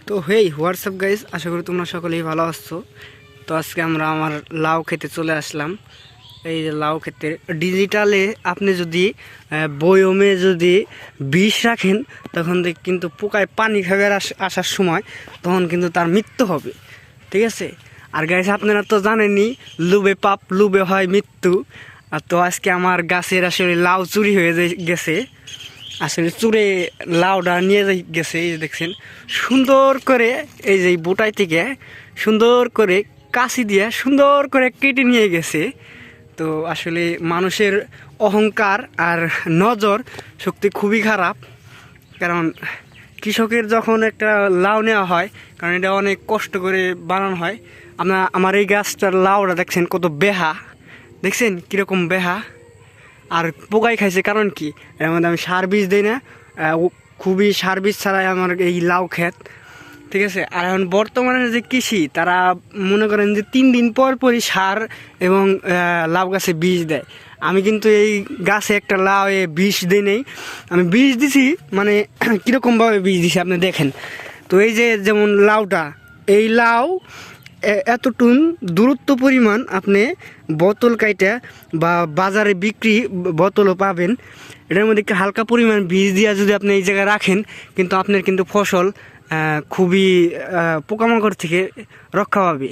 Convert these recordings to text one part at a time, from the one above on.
তো হেই WhatsApp guys, আশা করি তোমরা সকলেই ভালো আছো। তো আজকে আমরা আমার লাউ খেতে চলে আসলাম। এই যে লাউ খেতে ডিজিটালে আপনি যদি বয়মে যদি বিষ রাখেন তখন কিন্তু পোকায় পানি খাবার আসার সময় তখন কিন্তু তার মৃত্যু হবে, ঠিক আছে। আর গাইস আপনারা তো জানেনই, লুবে পাপ লুবে হয় মৃত্যু। আর তো আজকে আমার গাছের আসলে লাউ চুরি হয়ে গেছে। আসলে চুরে লাউটা নিয়ে গেছে, এই যে দেখছেন সুন্দর করে এই যে বুটাই থেকে সুন্দর করে কাশি দিয়ে সুন্দর করে কেটে নিয়ে গেছে। তো আসলে মানুষের অহংকার আর নজর শক্তি খুবই খারাপ। কারণ কৃষকের যখন একটা লাউ নেওয়া হয়, কারণ এটা অনেক কষ্ট করে বানানো হয়। আমার এই গাছটার লাউটা দেখছেন কত বেহা, দেখছেন কীরকম বেহা। আর পোকাই খাইছে, কারণ কি এর মধ্যে আমি সার বীজ দিই না, খুবই সার বীজ ছাড়াই আমার এই লাউ ক্ষেত, ঠিক আছে। আর এখন বর্তমানে যে কৃষি, তারা মনে করেন যে 3 দিন পর পরই সার এবং লাউ গাছে বীজ দেয়। আমি কিন্তু এই গাছে একটা লাউ বীজ দিই নেই, আমি বীজ দিছি মানে কীরকমভাবে বীজ দিছি আপনি দেখেন। তো এই যে যেমন লাউটা, এই লাউ এতটুন দূরত্ব পরিমাণ আপনি বোতল কাইটা বা বাজারে বিক্রি বোতলও পাবেন। এটার মধ্যে একটু হালকা পরিমাণ বীজ দিয়া যদি আপনি এই জায়গায় রাখেন, কিন্তু আপনার কিন্তু ফসল খুবই পোকামাকড় থেকে রক্ষা পাবে।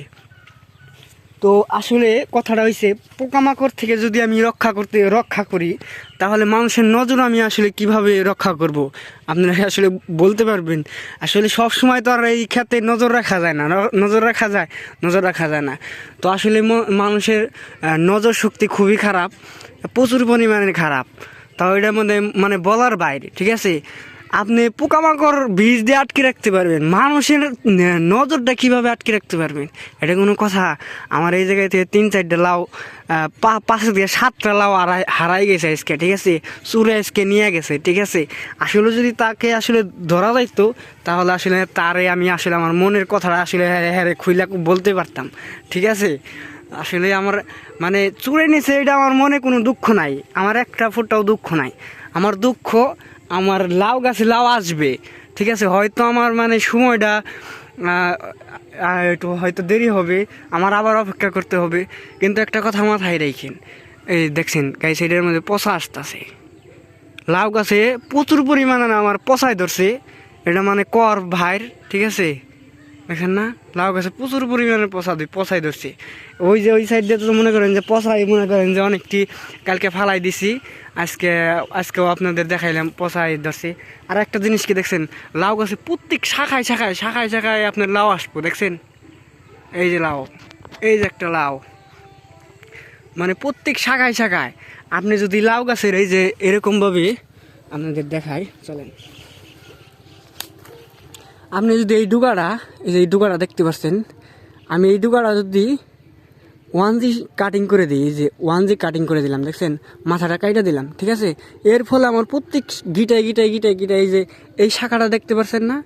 তো আসলে কথাটা হয়েছে, পোকামাকড় থেকে যদি আমি রক্ষা করি, তাহলে মানুষের নজর আমি আসলে কিভাবে রক্ষা করব আপনারা আসলে বলতে পারবেন। আসলে সব সময় তো আর এই ক্ষেত্রে নজর রাখা যায় না, নজর রাখা যায় না। তো আসলে মানুষের নজর শক্তি খুবই খারাপ, প্রচুর পরিমাণে খারাপ। তাও এটার মধ্যে মানে বলার বাইরে, ঠিক আছে। আপনি পোকামাকড় বীজ দিয়ে আটকে রাখতে পারবেন, মানুষের নজরটা কীভাবে আটকে রাখতে পারবেন, এটা কোনো কথা? আমার এই জায়গায় থেকে 3-4টা লাউ, 5 থেকে 7টা লাউ হারাই গেছে আজকে, ঠিক আছে। চুরে আজকে নিয়ে গেছে, ঠিক আছে। আসলে যদি তাকে আসলে ধরা যাইতো, তাহলে আসলে তারে আমি আসলে আমার মনের কথাটা আসলে হ্যাঁ খুইলা বলতে পারতাম, ঠিক আছে। আসলে আমার মানে চুরে নিছে, এটা আমার মনে কোনো দুঃখ নাই, আমার একটা ফুটটাও দুঃখ নাই। আমার দুঃখ আমার লাউ গাছে লাউ আসবে, ঠিক আছে। হয়তো আমার মানে সময়টা একটু হয়তো দেরি হবে, আমার আবার অপেক্ষা করতে হবে। কিন্তু একটা কথা মাথায় রাখেন, এই দেখছেন গাই সাইডের মধ্যে পচা আসতেছে, লাউ গাছে প্রচুর পরিমাণে আমার পচাই ধরছে। এটা মানে কর ভাইর, ঠিক আছে। দেখেন না, লাউ গাছে প্রচুর পরিমাণে পচাই ধরছে। ওই যে ওই সাইড দিয়ে তো মনে করেন যে মনে করেন যে অনেকটি কালকে ফালাই দিছি, আজকেও আপনাদের দেখাইলাম পচাই ধরছে। আর একটা জিনিস কি দেখছেন, লাউ গাছে প্রত্যেক শাখায় আপনার লাউ আসবো, দেখছেন এই যে লাউ, এই যে একটা লাউ, মানে প্রত্যেক শাখায় আপনি যদি লাউ গাছের এই যে এরকমভাবে আপনাদের দেখাই চলেন, আপনি যদি এই ডুগাটা দেখতে পাচ্ছেন, আমি এই ডুগাটা যদি 1G কাটিং করে দিই, এই যে 1G কাটিং করে দিলাম, দেখছেন মাথাটা কাইটা দিলাম, ঠিক আছে। এর ফলে আমার প্রত্যেক গিটায় এই যে এই শাখাটা দেখতে পাচ্ছেন না,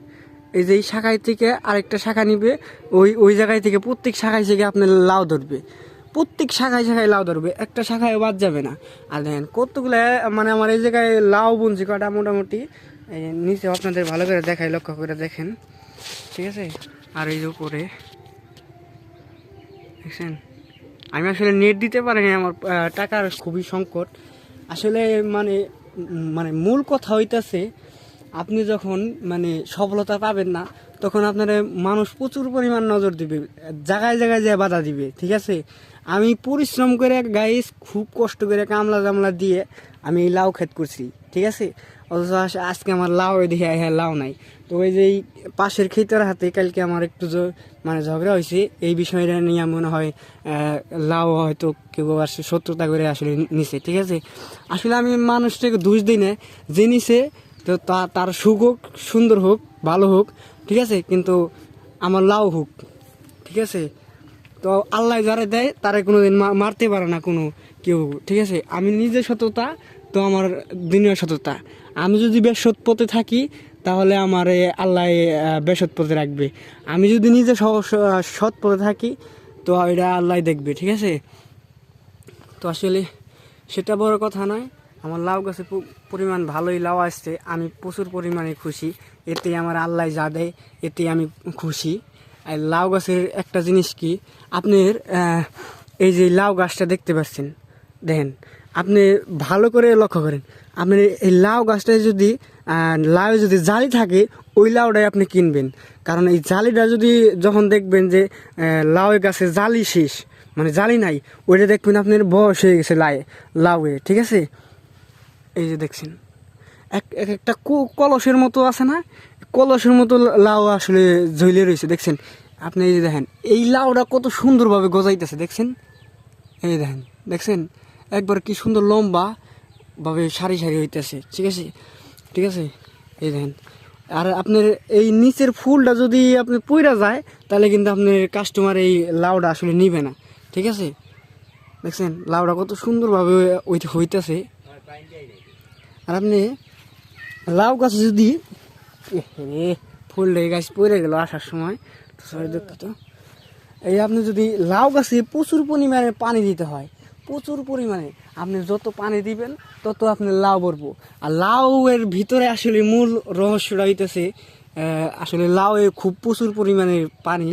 এই যে এই শাখায় থেকে আরেকটা শাখা নিবে, ওই জায়গায় থেকে প্রত্যেক শাখায় থেকে আপনার লাউ ধরবে, প্রত্যেক শাখায় লাউ ধরবে, একটা শাখায় বাদ যাবে না। আর দেখেন কতগুলো মানে আমার এই জায়গায় লাউ বুনছি কটা মোটামুটি, এই নিচে আপনাদের ভালো করে দেখাই, লক্ষ্য করে দেখেন, ঠিক আছে। আর এই যে উপরে দেখছেন, আমি আসলে নেট দিতে পারিনি, আমার টাকার খুবই সংকট আসলে। মানে মানে মূল কথা হইতাছে, আপনি যখন মানে সফলতা পাবেন না, তখন আপনার মানুষ প্রচুর পরিমাণ নজর দিবে, জায়গায় যে বাধা দিবে, ঠিক আছে। আমি পরিশ্রম করে গাইস, খুব কষ্ট করে কামলা দিয়ে আমি এই লাউ ক্ষেত করছি, ঠিক আছে। অথচ আজকে আমার লাউ দেখে হ্যাঁ লাউ নাই। তো ওই যে পাশের ক্ষেতের হাতে কালকে আমার একটু মানে ঝগড়া হয়েছে এই বিষয়টা নিয়ে, মনে হয় লাউ হয়তো কেউ আসলে শত্রুতা করে আসলে নিছে, ঠিক আছে। আসলে আমি মানুষটাকে দোষ দিই না, যে নিছে তো তার সুখ হোক, সুন্দর হোক, ভালো হোক, ঠিক আছে, কিন্তু আমার লাউ হোক, ঠিক আছে। তো আল্লাহ যারা দেয় তারা কোনোদিন মারতে পারে না কোনো কেউ, ঠিক আছে। আমি নিজে সততা, তো আমার দুনিয়ার সততা। আমি যদি বেসৎ পথে থাকি, তাহলে আমার আল্লাহ বেসৎ পথে রাখবে। আমি যদি নিজে সৎ পথে থাকি, তো এটা আল্লাহ দেখবে, ঠিক আছে। তো আসলে সেটা বড় কথা নয়, আমার লাউ গাছে পরিমাণ ভালোই লাউ আসছে, আমি প্রচুর পরিমাণে খুশি। এতে আমার আল্লাহ যা দেয় এতে আমি খুশি। আর লাউ গাছের একটা জিনিস কি, আপনার এই যে লাউ গাছটা দেখতে পাচ্ছেন, দেখেন আপনি ভালো করে লক্ষ্য করেন, আপনি এই লাউ গাছটায় যদি লাউ যদি জালি থাকে ওই লাউটাই আপনি কিনবেন। কারণ এই জালিটা যদি যখন দেখবেন যে লাউ গাছে জালি শেষ, মানে জালি নাই, ওইটা দেখবেন আপনার বয়স হয়ে গেছে লাউয়ে, ঠিক আছে। এই যে দেখছেন একটা কলসের মতো আছে না, কলসের মতো লাউ আসলে ঝুলে রয়েছে, দেখছেন আপনি। এই যে দেখেন এই লাউটা কত সুন্দরভাবে গজাইতেছে, দেখছেন, এই দেখেন দেখছেন একবার কি সুন্দর লম্বা ভাবে সারি সারি হইতেছে, ঠিক আছে, ঠিক আছে। এই দেখেন, আর আপনার এই নিচের ফুলটা যদি আপনি পইরা যায় তাহলে কিন্তু আপনার কাস্টমার এই লাউটা আসলে নিবে না, ঠিক আছে। দেখছেন লাউটা কত সুন্দরভাবে হইতেছে। আর আপনি লাউ গাছ যদি ফুল গাছ পড়ে গেল আসার সময়, সরি দুঃখিত। এই আপনি যদি লাউ গাছে প্রচুর পরিমাণে পানি দিতে হয়, প্রচুর পরিমাণে আপনি যত পানি দিবেন তত আপনার লাউ বড়বো। আর লাউ এর ভিতরে আসলে মূল রহস্যটা হইতেছে আসলে লাউ এ খুব প্রচুর পরিমাণে পানি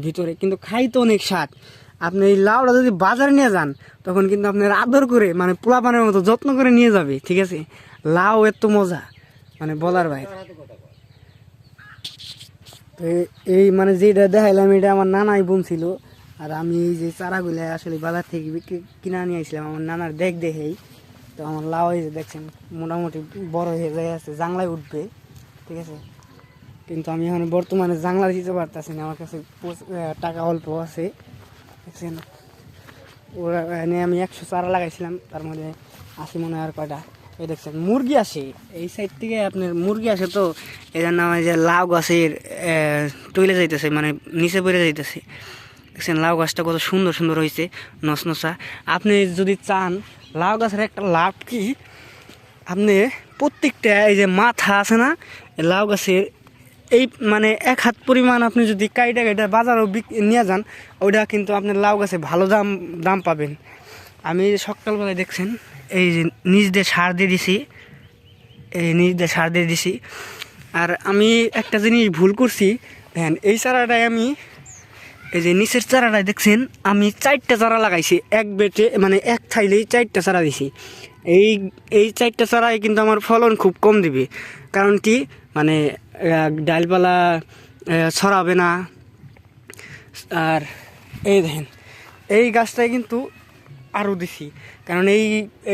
ভিতরে, কিন্তু খাইতে অনেক স্বাদ। আপনি এই লাউটা যদি বাজারে নিয়ে যান তখন কিন্তু আপনার আদর করে মানে পোলাপানের মতো যত্ন করে নিয়ে যাবে, ঠিক আছে। লাউ এত মজা মানে বলার বাইরে। তো এই মানে যেটা দেখাইলাম এটা আমার নানাই বুনছিল। আর আমি এই যে চারাগুলো আসলে বাজার থেকে কিনে নিয়ে আসলাম আমার নানার দেখেই। তো আমার লাউ এই যে দেখছেন মোটামুটি বড় হয়ে যায় আছে, জাংলায় উঠবে, ঠিক আছে। কিন্তু আমি এখন বর্তমানে জাংলা দিতে পারতেছি না, আমার কাছে টাকা অল্প আছে, দেখছেন। ওরা এনে আমি 100 চারা লাগাইছিলাম, তার মধ্যে আসি মনে হয় আর কয়টা। এই দেখছেন মুরগি আসে এই সাইড থেকে, আপনার মুরগি আসে, তো এই জন্য আমার যে লাউ গাছের তৈলে যাইতেছে, মানে নিচে পড়ে যাইতেছে। দেখছেন লাউ গাছটা কত সুন্দর সুন্দর হয়েছে, নসনসা। আপনি যদি চান লাউ গাছের একটা লাভ কি, আপনি প্রত্যেকটা এই যে মাথা আছে না লাউ গাছের, এই মানে 1 হাত পরিমাণ আপনি যদি কাইটা বাজারও নিয়ে যান, ওইটা কিন্তু আপনার লাউ গাছে ভালো দাম পাবেন। আমি সকালবেলায় দেখছেন এই যে নিচ দিয়ে সার দিয়ে দিছি, এই নিচ দিয়ে সার দিয়ে দিছি। আর আমি একটা জিনিস ভুল করছি, দেখেন এই চারাটায় আমি এই যে নিচের চারাটায় দেখছেন আমি 4টা চারা লাগাইছি, এক বেটে মানে এক থাইলেই 4টা চারা দিছি। এই 4টা চারায় কিন্তু আমার ফলন খুব কম দিবে, কারণ কি মানে ডালপালা ছড়াবে না। আর এই দেখেন এই গাছটায় কিন্তু আরও দিছি, কারণ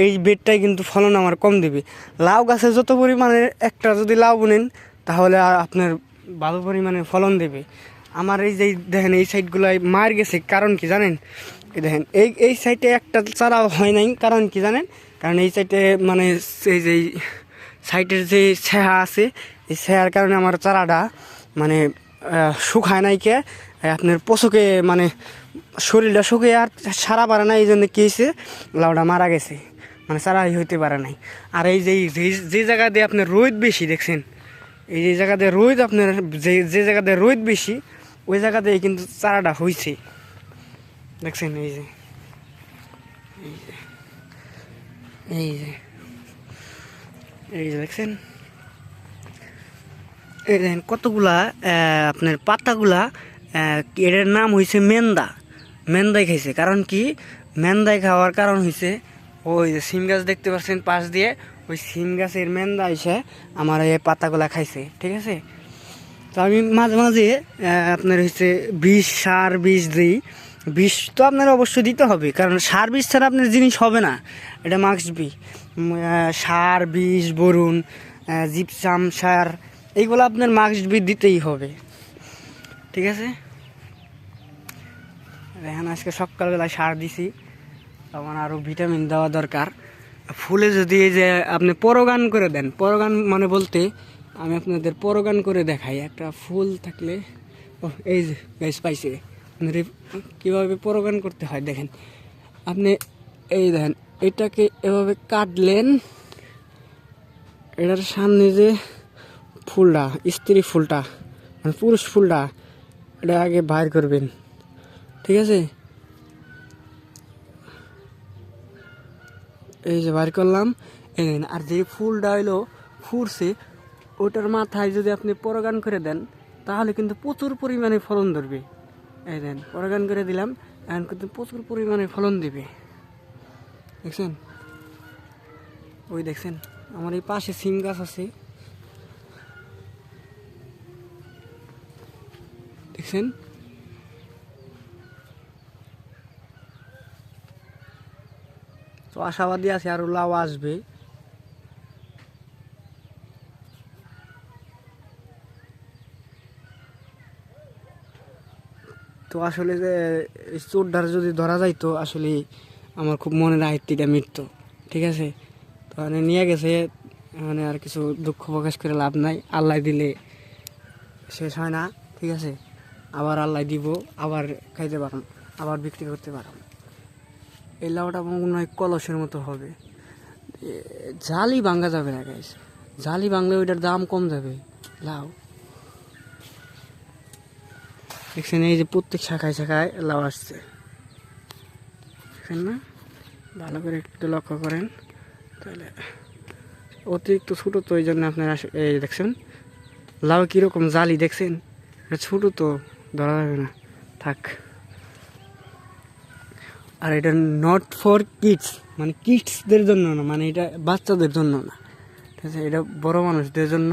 এই বেডটাই কিন্তু ফলন আমার কম দেবে। লাউ গাছে যত পরিমাণে একটা যদি লাউ বুনেন তাহলে আর আপনার ভালো পরিমাণে ফলন দেবে। আমার এই যে দেখেন এই সাইডগুলোয় মার গেছে, কারণ কি জানেন, এই দেখেন এই সাইডে একটা চারাও হয় নাই, কারণ কি জানেন, কারণ এই সাইডে মানে এই যে সাইডের যে ছেঁড়া আছে, এই ছেঁড়ার কারণে আমার চারাটা মানে শুকায় নাই, কে আপনার পচকে মানে শরীরটা শুকিয়ে আর সারা পারে না, এই জন্য কী হয়েছে লাউটা মারা গেছে, মানে চারাই হইতে পারে নাই। আর এই যে জায়গা দিয়ে আপনার রোদ বেশি দেখছেন, এই যে জায়গাতে রোদ আপনার যে জায়গাতে রোদ বেশি ওই জায়গাতে কিন্তু চারাটা হয়েছে, দেখছেন। এই যে এই যে এই যে দেখছেন, এই দেখেন কতগুলা আপনার পাতাগুলা, এটার নাম হয়েছে মেন্দাই খাইছে। কারণ কি মেন্দাই খাওয়ার কারণ হয়েছে ওই যে সিম গাছ দেখতে পাচ্ছেন পাশ দিয়ে, ওই সিম গাছের মেন্দা এসে আমার এই পাতাগুলা খাইছে, ঠিক আছে। তো আমি মাঝে মাঝে আপনার হচ্ছে সার বিষ দিই। বিষ তো আপনার অবশ্যই দিতে হবে, কারণ সার বিষ ছাড়া আপনার জিনিস হবে না, এটা মাস্ট বি। সার বিষ বরুণ জিপসাম সার এইগুলো আপনার মাস্ট বি দিতেই হবে, ঠিক আছে। দেখেন আজকে সকালবেলায় সার দিছি, তখন আরও ভিটামিন দেওয়া দরকার। ফুলে যদি এই যে আপনি পরগান করে দেন, পরগান মানে বলতে আমি আপনাদের পরগান করে দেখাই। একটা ফুল থাকলে এই যে গাছ পাইছে কীভাবে পরগান করতে হয় দেখেন। আপনি এই দেখেন এটাকে এভাবে কাটলেন, এটার সামনে যে ফুলটা স্ত্রী ফুলটা মানে পুরুষ ফুলটা এটা আগে বাইর করবেন, ঠিক আছে। এই যে বাইর করলাম, এই দেখেন। আর যে ফুলটা হইলো ফুটছে ওটার মাথায় যদি আপনি পরাগান করে দেন তাহলে কিন্তু প্রচুর পরিমাণে ফলন ধরবে। এই দেন পরাগান করে দিলাম, এখন কিন্তু প্রচুর পরিমাণে ফলন দিবে। দেখছেন, ওই দেখছেন আমার এই পাশে সিম গাছ আছে, দেখছেন। তো আশাবাদী আছে আরো লাউ আসবে। তো আসলে যে এই চোরটার যদি ধরা যাইতো আসলে আমার খুব মনের আয়ত্তিটা মিটতো। ঠিক আছে, তো মানে নিয়ে গেছে, মানে আর কিছু দুঃখ প্রকাশ করে লাভ নাই। আল্লাহ দিলে শেষ হয় না, ঠিক আছে। আবার আল্লাহ দিব, আবার খাইতে পারো, আবার বিক্রি করতে পারো। এই লাউটা মনে হয় কলসের মতো হবে। জালি ভাঙ্গা যাবে না গাইস, জালি ভাঙলে ওইটার দাম কম যাবে। লাউ দেখছেন, এই যে প্রত্যেক শাখায় শাখায় লাউ আসছে, দেখছেন না? ভালো করে একটু লক্ষ্য করেন, তাহলে অতিরিক্ত ছোটো তো এই জন্য আপনারা এই দেখছেন লাউ কীরকম জালি, দেখছেন? ছোটো তো ধরা যাবে না, থাক। আর এটা নট ফর কিডস, মানে কিডসদের জন্য না, মানে এটা বাচ্চাদের জন্য না, ঠিক আছে, এটা বড় মানুষদের জন্য।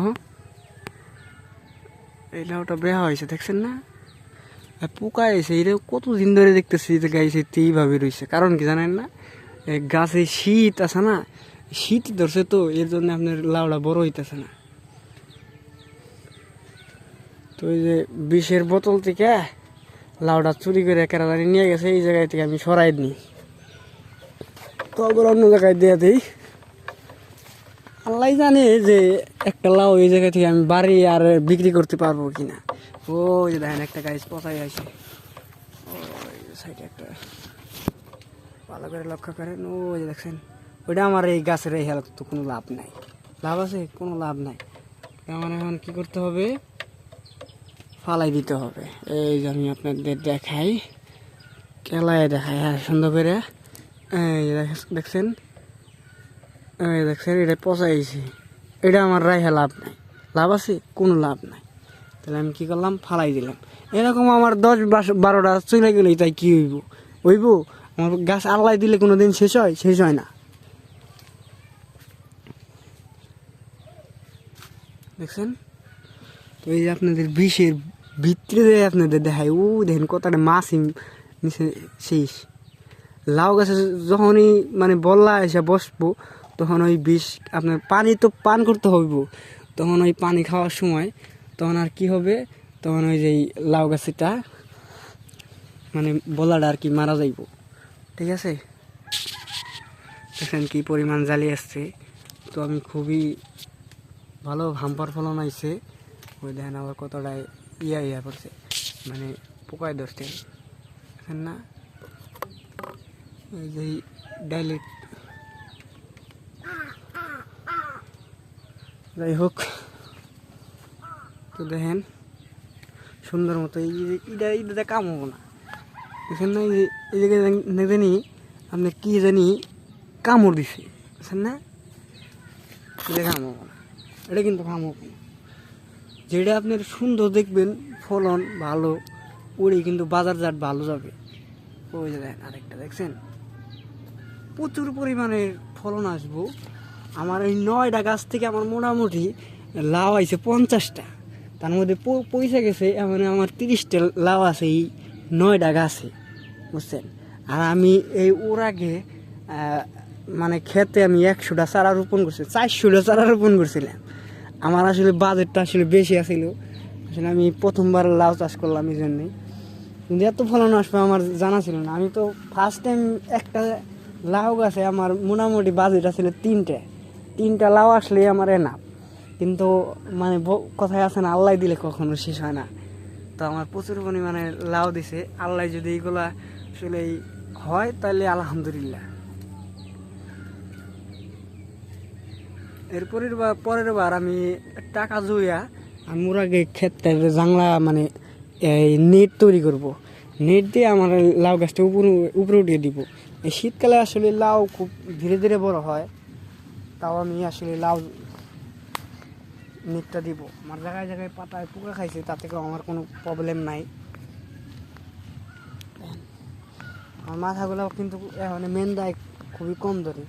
এই লাউটা বেহা হয়েছে, দেখছেন না? পোকা এসে এটা কতদিন ধরে দেখতেছি যে গাইছে এইভাবে রয়েছে। কারণ কি জানেন না? গাছে শীত আছে না, শীত ধরছে, তো এর জন্য আপনার লাউটা বড় হইতেছে না। তো এই যে বিষের বোতল থেকে লাউটা চুরি করে কেরাদানি নিয়ে গেছে, এই জায়গায় থেকে আমি সরাই দিই, তো আবার অন্য জায়গায় দিয়ে দিই। আল্লাহ জানে যে একটা লাউ এই জায়গা থেকে আমি বাড়ি আর বিক্রি করতে পারবো কিনা। ওই দেখেন একটা গাছ পচাই আছে, ওই সাইডে একটা, ভালো করে লক্ষ্য করেন। ওই দেখছেন, ওইটা আমার এই গাছের এই হেলথ তো কোনো লাভ নাই। লাভ আছে? কোনো লাভ নাই। আমার এখন কী করতে হবে? ফালাই দিতে হবে। এই যে আমি আপনাদের দেখাই, কেলায় দেখাই, হ্যাঁ সুন্দর করে। এই দেখছেন, এই দেখছেন, এটা পচাইছি, এটা আমার রাইহা লাভ নাই। লাভ আছে? কোনো লাভ নাই। তাহলে আমি কী করলাম? ফালাই দিলাম। এরকম আমার 10-12টা চলে গেলেই তাই কী হইব? হইব? আমার গাছ আল্লাহ দিলে কোনো দিন শেষ হয়? শেষ হয় না। দেখছেন, তো এই যে আপনাদের বিষের ভিতরে আপনাদের দেখায়, ও দেখেন কতটা মাছই নিচে শেষ। লাউ গাছে যখনই মানে বল্লা এসে বসবো, তখন ওই বিষ আপনার পানি তো পান করতে হইব, তখন ওই পানি খাওয়ার সময় তখন আর কি হবে? তখন ওই যে লাউ গাছটা মানে বল্লাটা আর কি মারা যাইব। ঠিক আছে, দেখেন কি পরিমাণ জালি আসছে। তো আমি খুবই ভালো হাম্পার ফলন আইছে। ওই দেখেন আবার কতটা ইয়া করছে, মানে পোকায় ধরছে, দেখেন না? এই যে ডাইলেট, যাই হোক, তো দেখেন সুন্দর মতো এটা কাম হবো না, দেখেন না? এই জায়গায় জানি আপনার কি জানি কামড় দিছে, বুঝছেন না? এটা কাম হবো না, এটা কিন্তু কাম হবো না। যেটা আপনার সুন্দর দেখবেন ফলন ভালো, ওরে কিন্তু বাজারজাত ভালো যাবে। ওই যে দেখেন আরেকটা, দেখছেন? প্রচুর পরিমাণে ফলন আসবো। আমার এই 9টা গাছ থেকে আমার মোটামুটি লাউ আইছে 50টা, তার মধ্যে পয়সা গেছে মানে আমার 30টা লাউ আছে এই 9টা গাছে, বুঝছেন? আর আমি এই ওর আগে মানে খেতে আমি 100টা চারা রোপণ করছি, 400টা চারা রোপণ করছিলাম। আমার আসলে বাজেটটা আসলে বেশি আছিল, আসলে আমি প্রথমবার লাউ চাষ করলাম, এই জন্যই। কিন্তু এত ফলন আসবে আমার জানা ছিল না। আমি তো ফার্স্ট টাইম একটা লাউ গাছে আমার মোটামুটি বাজেট আছিল 3টে লাউ আসলে আমার এনাফ। কিন্তু মানে কথায় আছে না, আল্লাহ দিলে কখনো শেষ হয় না। তো আমার প্রচুর পরিমাণে লাউ দিছে আল্লাহ। যদি এইগুলা আসলে হয় তাহলে আলহামদুলিল্লাহ। পরের বার আমি টাকা জুইয়া আমি ওর আগে ক্ষেতের জাংলা মানে এই নেট তৈরি করব। নেট দিয়ে আমার লাউ গাছটা উপরে উঠিয়ে দিব। এই শীতকালে আসলে লাউ খুব ধীরে ধীরে বড় হয়, তাও আমি আসলে লাউ নেটটা দিব। আমার জায়গায় জায়গায় পাতায় পোকা খাইছে, তাতে কেউ আমার কোনো প্রবলেম নাই। আমার মাথাগুলো কিন্তু এখন মেন দায় খুবই কম ধরে।